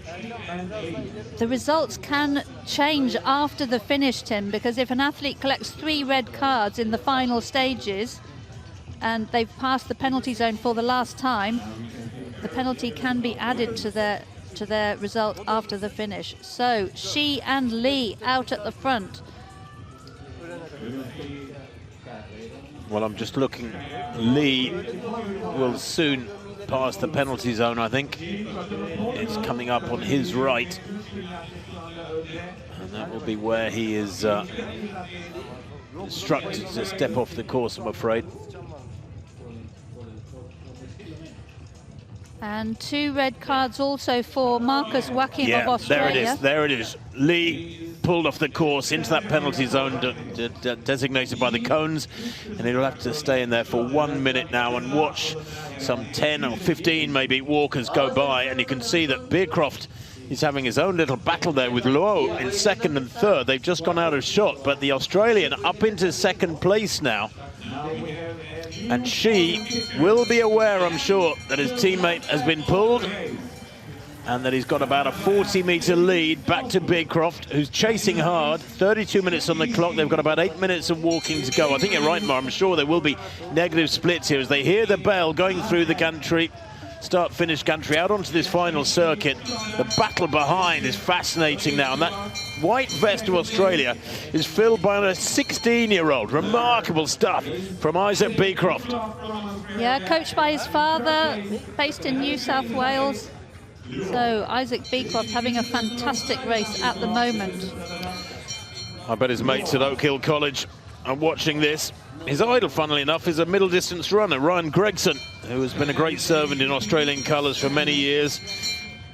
the results can change after the finish, Tim, because if an athlete collects 3 red cards in the final stages and they've passed the penalty zone for the last time, the penalty can be added to their result after the finish. So she and Lee out at the front. Well, I'm just looking. Lee will soon pass the penalty zone, I think. It's coming up on his right. And that will be where he is instructed to step off the course, I'm afraid. And 2 red cards also for Marcus Wakim of Australia. There it is. Lee pulled off the course into that penalty zone designated by the cones, and he'll have to stay in there for 1 minute now and watch some 10 or 15 maybe walkers go by. And you can see that Beecroft is having his own little battle there with Luo in 2nd and 3rd. They've just gone out of shot, but the Australian up into 2nd place now. And she will be aware, I'm sure, that his teammate has been pulled and that he's got about a 40-metre lead back to Beecroft, who's chasing hard. 32 minutes on the clock. They've got about 8 minutes of walking to go. I think you're right, Mar. I'm sure there will be negative splits here as they hear the bell going through the gantry. Start-finish gantry out onto this final circuit. The battle behind is fascinating now, and that white vest of Australia is filled by a 16-year-old. Remarkable stuff from Isaac Beecroft. Yeah, coached by his father, based in New South Wales. So Isaac Beecroft having a fantastic race at the moment. I bet his mates at Oak Hill College are watching this. His idol, funnily enough, is a middle distance runner, Ryan Gregson, who has been a great servant in Australian colours for many years.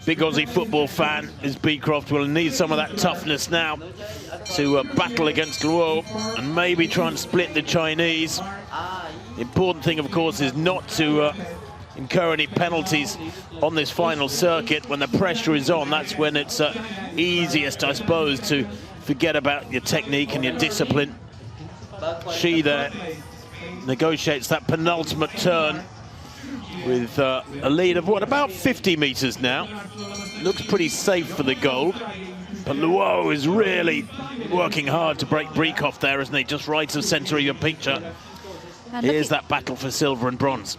Big Aussie football fan is Beecroft. Will need some of that toughness now to battle against Luo and maybe try and split the Chinese. The important thing, of course, is not to incur any penalties on this final circuit. When the pressure is on, that's when it's easiest, I suppose, to forget about your technique and your discipline. She there negotiates that penultimate turn with a lead of, what, about 50 metres now. Looks pretty safe for the gold. But Luo is really working hard to break Beecroft there, isn't he? Just right of centre of your picture. And here's that battle for silver and bronze.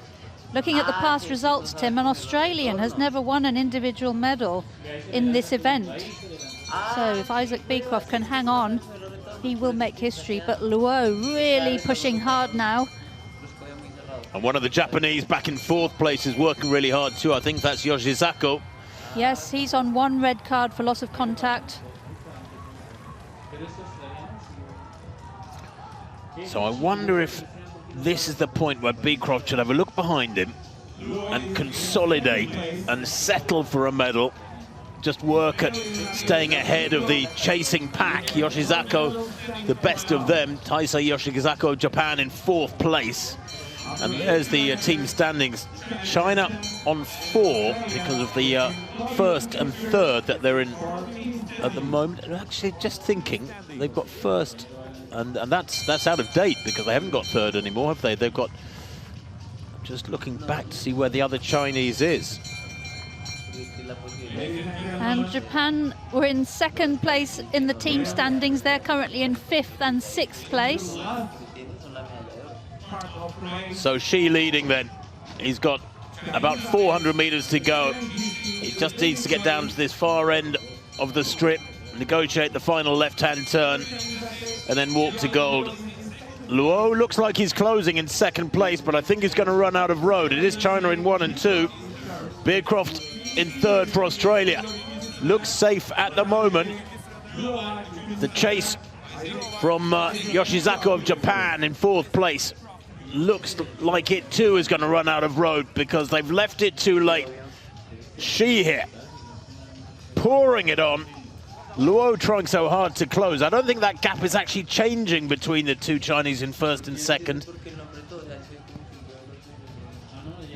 Looking at the past results, Tim, an Australian has never won an individual medal in this event. So if Isaac Beecroft can hang on, he will make history. But Luo really pushing hard now. And one of the Japanese back in 4th place is working really hard too. I think that's Yoshizako. Yes, he's on 1 red card for loss of contact. So I wonder if this is the point where Beecroft should have a look behind him and consolidate and settle for a medal. Just work at staying ahead of the chasing pack. Yoshizako, the best of them. Taisei Yoshizako of Japan in 4th place. And there's the team standings. China on 4 because of the 1st and 3rd that they're in at the moment. And actually, just thinking, they've got 1st, and that's out of date because they haven't got 3rd anymore, have they? They've got, Just looking back to see where the other Chinese is. And Japan were in second place in the team standings. They're currently in 5th and 6th place. So Shi leading then. He's got about 400 meters to go. He just needs to get down to this far end of the strip, negotiate the final left-hand turn, and then walk to gold. Luo looks like he's closing in second place, but I think he's going to run out of road. It is China in 1 and 2. Beercroft in 3rd for Australia. Looks safe at the moment. The chase from Yoshizako of Japan in 4th place. Looks like it too is going to run out of road because they've left it too late. Shi here, pouring it on. Luo trying so hard to close. I don't think that gap is actually changing between the two Chinese in 1st and 2nd.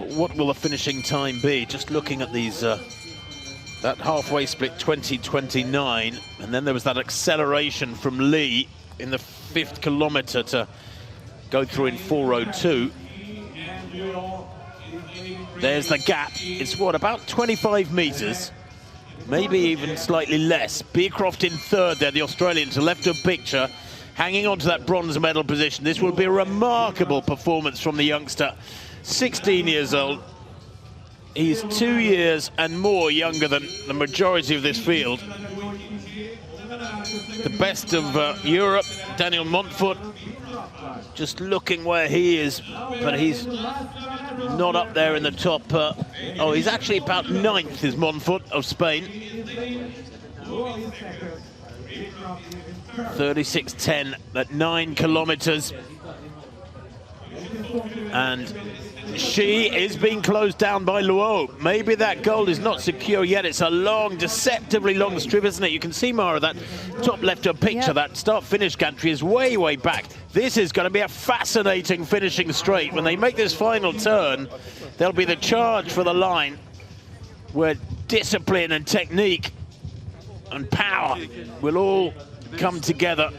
But what will the finishing time be? Just looking at these, that halfway split 20:29, and then there was that acceleration from Lee in the 5th kilometer to go through in 4:02. There's the gap. It's what, about 25 meters? Maybe even slightly less. Beercroft in 3rd there, the Australian to left of picture, hanging on to that bronze medal position. This will be a remarkable performance from the youngster, 16 years old. He's 2 years and more younger than the majority of this field. The best of Europe, Daniel Montfort, just looking where he is, but he's not up there in the top. Oh, he's actually about 9th, is Montfort of Spain. 36:10 at 9 kilometers. And Shi is being closed down by Luo. Maybe that gold is not secure yet. It's a long, deceptively long strip, isn't it? You can see, Mara, that top left-hand picture, yep. That start-finish gantry is way, way back. This is going to be a fascinating finishing straight. When they make this final turn, there'll be the charge for the line where discipline and technique and power will all come together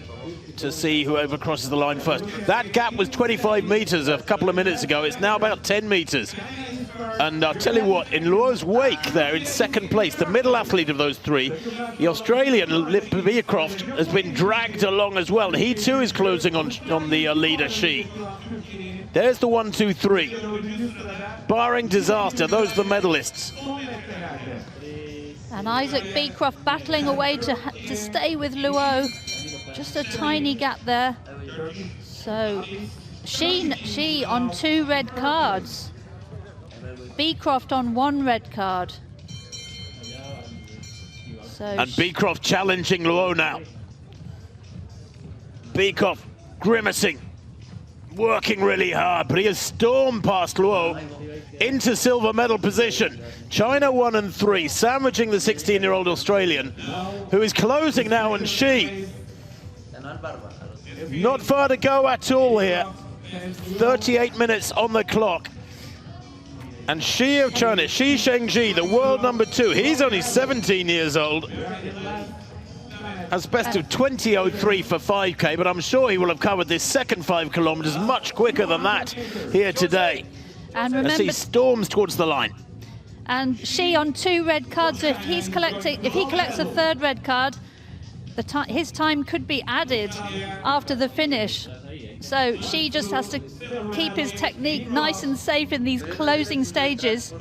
to see whoever crosses the line first. That gap was 25 meters a couple of minutes ago. It's now about 10 meters. And I'll tell you what, in Luo's wake there in 2nd place, the middle athlete of those three, the Australian Beercroft has been dragged along as well. And he too is closing on the leader, Shi. There's the 1, 2, 3. Barring disaster, those are the medalists. And Isaac Beercroft battling away to stay with Luo. Just a tiny gap there. So Shi on 2 red cards. Beercroft on 1 red card. So and Beercroft challenging Luo now. Beercroft grimacing, working really hard, but he has stormed past Luo into silver medal position. China 1 and 3, sandwiching the 16-year-old Australian, who is closing now, and Shi not far to go at all here. 38 minutes on the clock. And Shi of China, Shi Shengji, the world number 2, he's only 17 years old. Has best of 20:03 for 5K, but I'm sure he will have covered this second 5 kilometers much quicker than that here today. And remember, as he storms towards the line. And Shi on 2 red cards. So if he collects a 3rd red card, his time could be added after the finish. So Shi just has to keep his technique nice and safe in these closing stages.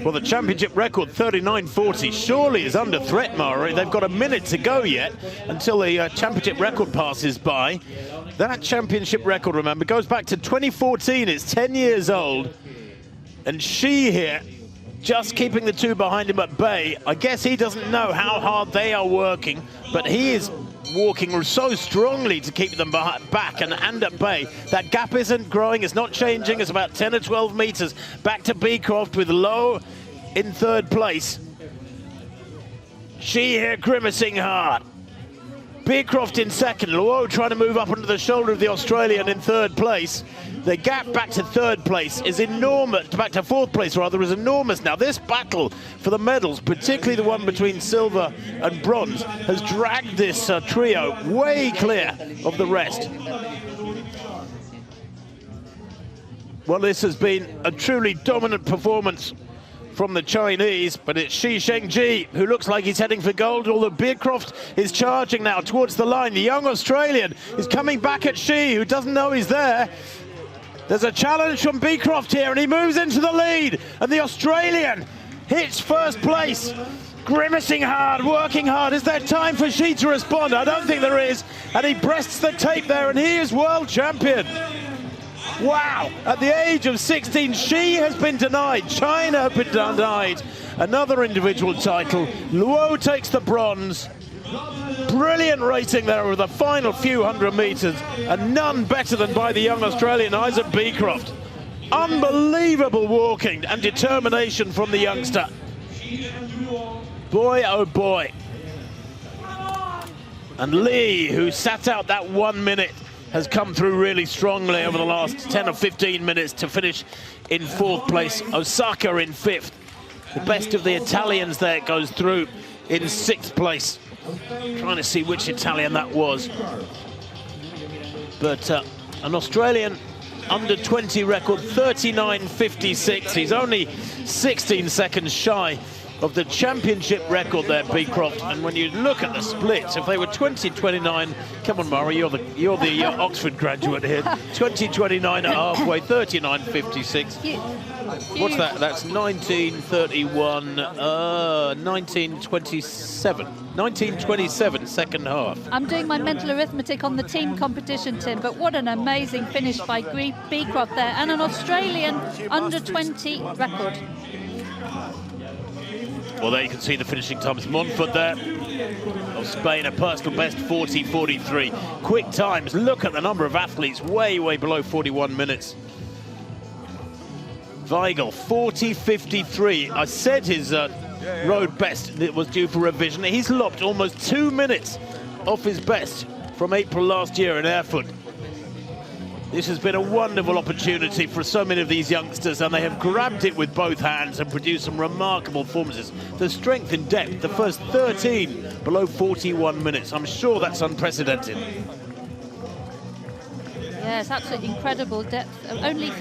Well, the championship record, 39:40, surely is under threat, Mara. They've got a minute to go yet until the championship record passes by. That championship record, remember, goes back to 2014. It's 10 years old. And Shi here, just keeping the 2 behind him at bay. I guess he doesn't know how hard they are working, but he is walking so strongly to keep them back and at bay. That gap isn't growing, it's not changing. It's about 10 or 12 meters back to Beercroft with Lowe in 3rd place. Shi here grimacing hard. Beercroft in 2nd, Luo trying to move up under the shoulder of the Australian in 3rd place. The gap back to 3rd place is enormous, back to 4th place rather, is enormous now. This battle for the medals, particularly the one between silver and bronze, has dragged this trio way clear of the rest. Well, this has been a truly dominant performance from the Chinese, but it's Shi Shengji who looks like he's heading for gold, although Beecroft is charging now towards the line. The young Australian is coming back at Shi, who doesn't know he's there. There's a challenge from Beecroft here, and he moves into the lead, and the Australian hits first place. Grimacing hard, working hard. Is there time for Shi to respond? I don't think there is. And he breasts the tape there, and he is world champion. Wow, at the age of 16, Shi has been denied. China have been denied another individual title. Luo takes the bronze. Brilliant racing there over the final few hundred meters, and none better than by the young Australian Isaac Beecroft. Unbelievable walking and determination from the youngster. Boy, oh boy. And Lee, who sat out that 1 minute, has come through really strongly over the last 10 or 15 minutes to finish in 4th place. Osaka in 5th. The best of the Italians there goes through in 6th place. Trying to see which Italian that was. But an Australian under 20 record, 39.56. He's only 16 seconds shy of the championship record there, Beecroft. And when you look at the splits, if they were 20-29, come on, Murray, you're the Oxford graduate here. 20-29 at halfway, 39.56. What's that? That's 1931, 1927. 1927, second half. I'm doing my mental arithmetic on the team competition, Tim, but what an amazing finish by Beecroft there, and an Australian under 20 record. Well, there you can see the finishing times. Montfort there of Spain, a personal best 40.43. Quick times, look at the number of athletes, way, way below 41 minutes. Weigel, 40.53. I said his road best was due for revision. He's lopped almost 2 minutes off his best from April last year in Erfurt. This has been a wonderful opportunity for so many of these youngsters, and they have grabbed it with both hands and produced some remarkable performances. The strength in depth, the first 13 below 41 minutes. I'm sure that's unprecedented. Yes, absolutely incredible depth. Only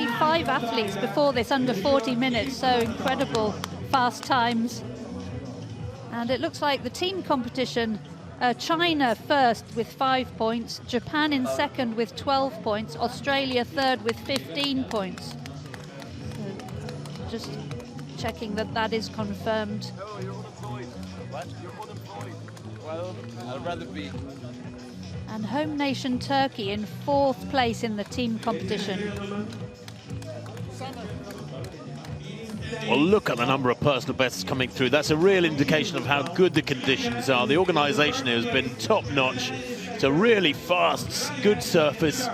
5 athletes before this under 40 minutes, so incredible fast times. And it looks like the team competition, China first with 5 points, Japan in second with 12 points, Australia third with 15 points. So just checking that that is confirmed. Well, I'd rather be. And home nation Turkey in 4th place in the team competition. Well, look at the number of personal bests coming through. That's a real indication of how good the conditions are. The organisation here has been top-notch. It's a really fast, good surface,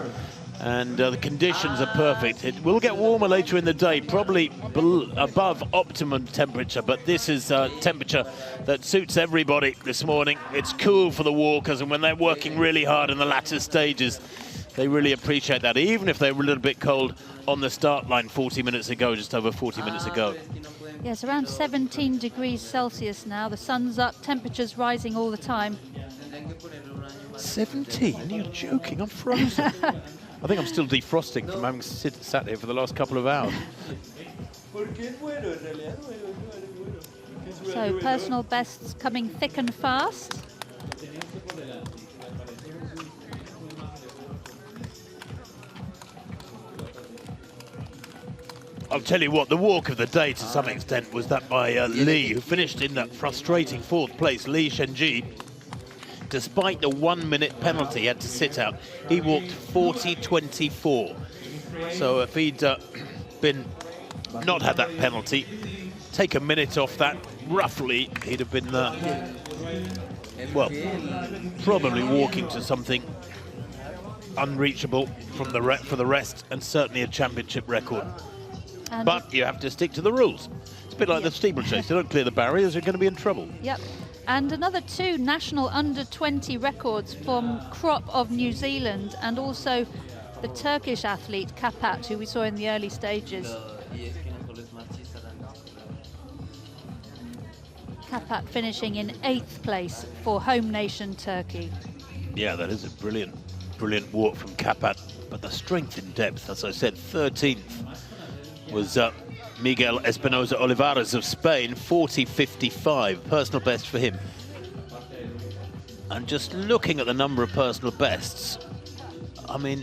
and the conditions are perfect. It will get warmer later in the day, probably above optimum temperature, but this is temperature that suits everybody this morning. It's cool for the walkers, and when they're working really hard in the latter stages, they really appreciate that, even if they were a little bit cold on the start line 40 minutes ago, just over 40 minutes ago. Yes, around 17 degrees Celsius now. The sun's up, temperatures rising all the time. 17? You're joking, I'm frozen. I think I'm still defrosting from having sat here for the last couple of hours. So personal bests coming thick and fast. I'll tell you what, the walk of the day to some extent was that by Lee, who finished in that frustrating 4th place, Li Shengji. Despite the 1 minute penalty he had to sit out, he walked 40.24. So if he'd not had that penalty, take a minute off that, roughly, he'd have been, well, probably walking to something unreachable from for the rest, and certainly a championship record. But you have to stick to the rules. It's a bit like the steeplechase. You don't clear the barriers, you're going to be in trouble. Yep. And another 2 national under-20 records from crop of New Zealand, and also the Turkish athlete Kapat, who we saw in the early stages. Kapat finishing in 8th place for home nation Turkey. Yeah, that is a brilliant brilliant walk from Capat, but the strength in depth, as I said, 13th was Miguel Espinosa Olivares of Spain, 40.55, personal best for him. And just looking at the number of personal bests, I mean,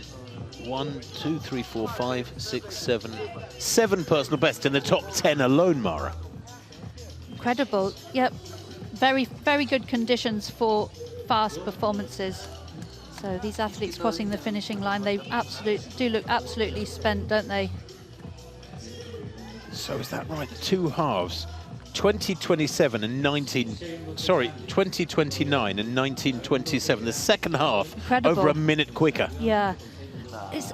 1, 2, 3, 4, 5, 6, 7, 7 personal bests in the top 10 alone, Mara. Incredible. Yep. Very, very good conditions for fast performances. So these athletes crossing the finishing line, they do look absolutely spent, don't they? So is that right? Two halves, 2027 and 2029 and 1927. The second half Incredible. over a minute quicker. Yeah. It's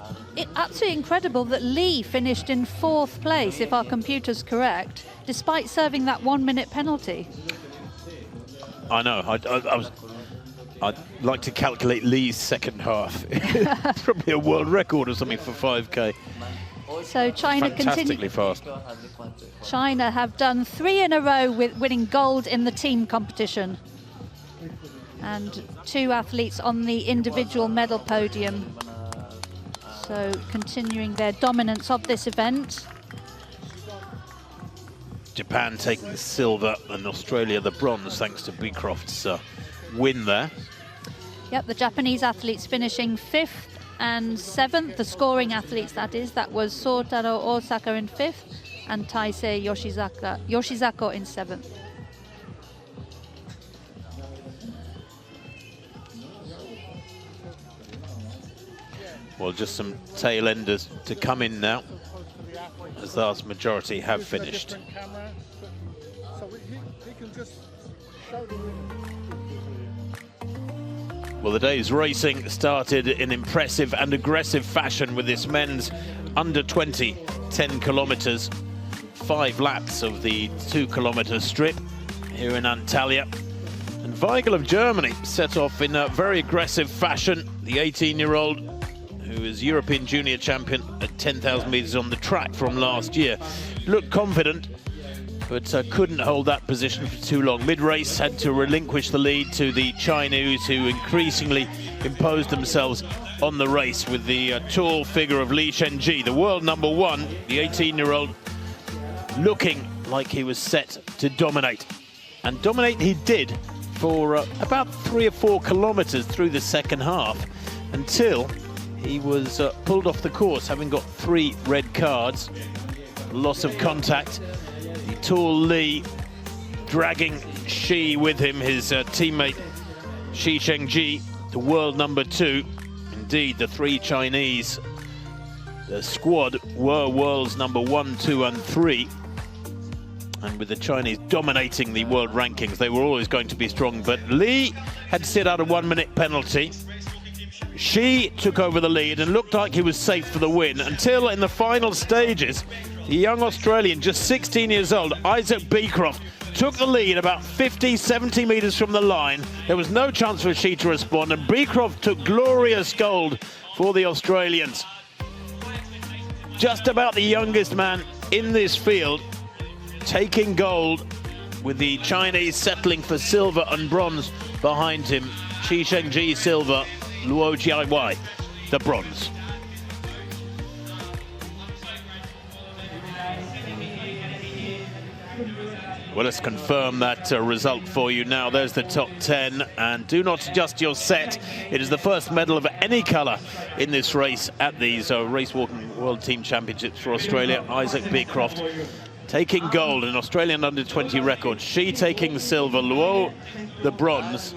absolutely incredible that Lee finished in 4th place, if our computer's correct, despite serving that 1-minute penalty. I know. I'd like to calculate Lee's second half. It's probably a world record or something for 5K. So China Fantastically fast. China have done 3 in a row with winning gold in the team competition. And 2 athletes on the individual medal podium. So continuing their dominance of this event. Japan taking the silver and Australia the bronze, thanks to Beecroft's win there. Yep, the Japanese athletes finishing 5th and 7th, the scoring athletes that is. That was Sotaro Osaka in 5th and Taisei Yoshizako in 7th. Well, just some tail enders to come in now, as the vast majority have finished. Well, the day's racing started in impressive and aggressive fashion with this men's under 20 10 kilometers, 5 laps of the 2-kilometer strip here in Antalya. And Weigel of Germany set off in a very aggressive fashion. The 18-year-old, who is European junior champion at 10,000 meters on the track from last year, looked confident, but couldn't hold that position for too long. Mid-race had to relinquish the lead to the Chinese, who increasingly imposed themselves on the race with the tall figure of Li Shenji, the world number 1, the 18-year-old, looking like he was set to dominate. And dominate he did for about 3 or 4 kilometers through the second half, until he was pulled off the course, having got 3 red cards, loss of contact. The tall Li dragging Shi with him, his teammate Shi Chengji, the world number 2. Indeed, the 3 Chinese, the squad, were world's number 1, 2 and 3. And with the Chinese dominating the world rankings, they were always going to be strong. But Li had to sit out a 1-minute penalty. Shi took over the lead and looked like he was safe for the win, until in the final stages, the young Australian, just 16 years old, Isaac Beecroft, took the lead about 50, 70 meters from the line. There was no chance for Shi to respond, and Beecroft took glorious gold for the Australians. Just about the youngest man in this field, taking gold, with the Chinese settling for silver and bronze behind him. Shi Chengji silver, Luo Jiaiwai the bronze. Well, let's confirm that result for you now. There's the top 10, and do not adjust your set. It is the first medal of any colour in this race at these Race Walking World Team Championships for Australia. Isaac Beecroft taking gold, an Australian under-20 record. Shi taking silver, Luo the bronze,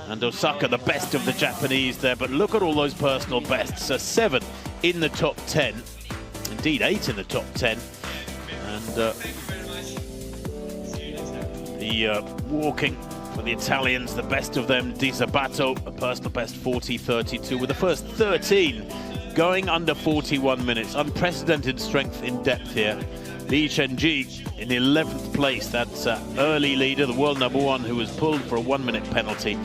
and Osaka the best of the Japanese there. But look at all those personal bests. 7 in the top 10, indeed 8 in the top 10, and the walking for the Italians, the best of them, Di Sabato, a personal best 40.32, with the first 13 going under 41 minutes. Unprecedented strength in depth here. Li Shenji in 11th place, that's early leader, the world number 1, who was pulled for a 1-minute penalty.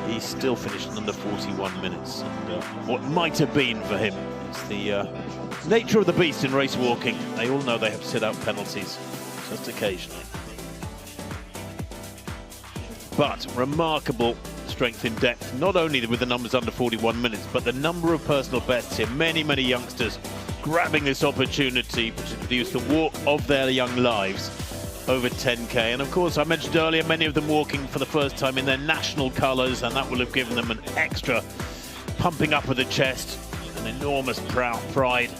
He still finished in under 41 minutes. And what might have been for him, it's the nature of the beast in race walking. They all know they have to sit out penalties, just occasionally. But remarkable strength in depth, not only with the numbers under 41 minutes, but the number of personal bests here. Many, many youngsters grabbing this opportunity to produce the walk of their young lives over 10k. And of course, I mentioned earlier, many of them walking for the first time in their national colours, and that will have given them an extra pumping up of the chest, an enormous pride,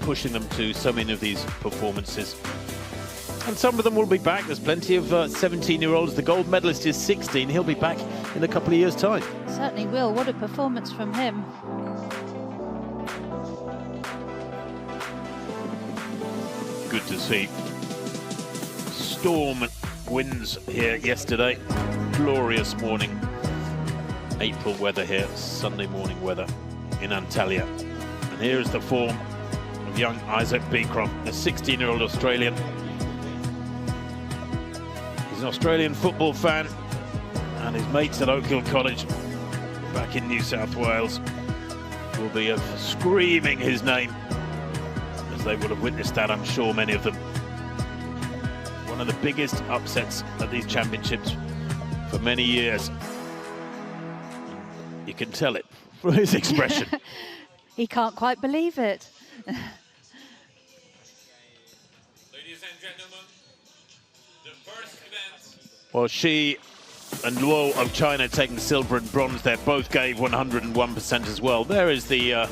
pushing them to so many of these performances. And some of them will be back. There's plenty of 17-year-olds. The gold medalist is 16. He'll be back in a couple of years' time. Certainly will. What a performance from him. Good to see. Storm winds here yesterday. Glorious morning. April weather here. Sunday morning weather in Antalya. And here is the form of young Isaac Beecroft, a 16-year-old Australian. He's an Australian football fan, and his mates at Oak Hill College back in New South Wales will be screaming his name, as they would have witnessed that, I'm sure, many of them. One of the biggest upsets at these championships for many years. You can tell it from his expression. He can't quite believe it. Ladies and gentlemen, the first event. Well, Shi and Luo of China taking silver and bronze there, both gave 101% as well. There is the